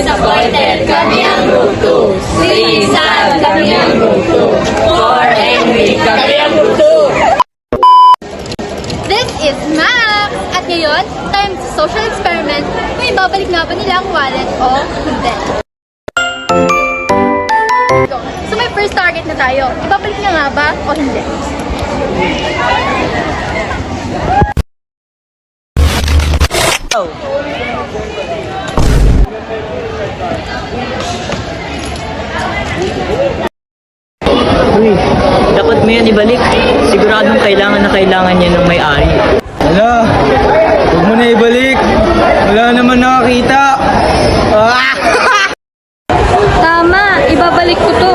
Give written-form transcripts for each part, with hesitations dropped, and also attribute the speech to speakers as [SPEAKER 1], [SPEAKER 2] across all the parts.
[SPEAKER 1] disappointed, kami ang group 2. 3 sad, kami ang group 2. 4 angry, kami ang group 2.
[SPEAKER 2] This is Max! At ngayon, time sa social experiment kung ibabalik nga ba nila ang wallet o hindi. So may first target na tayo. Ibabalik niya nga ba o hindi?
[SPEAKER 3] Uy, dapat mo yan ibalik. Siguradong kailangan na kailangan niya ng may-ari.
[SPEAKER 4] Hala, huwag mo na ibalik. Wala naman nakakita. Ah!
[SPEAKER 2] Tama! Ibabalik ko to.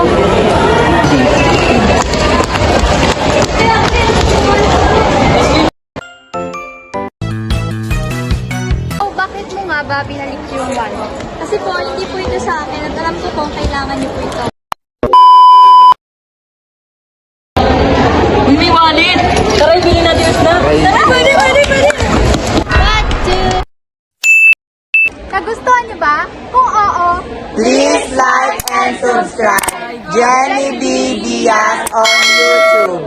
[SPEAKER 2] Oh, bakit mo nga ba binalik yung wallet?
[SPEAKER 5] Kasi po, hindi po ito sa akin at alam ko kung kailangan niyo po ito.
[SPEAKER 3] May wallet! Tara, ibigin natin yung snack.
[SPEAKER 5] Tara, pwede!
[SPEAKER 2] One, two. Nagustuhan niyo ba? Kung oo,
[SPEAKER 6] Please like and subscribe Jenny B. Diaz on YouTube.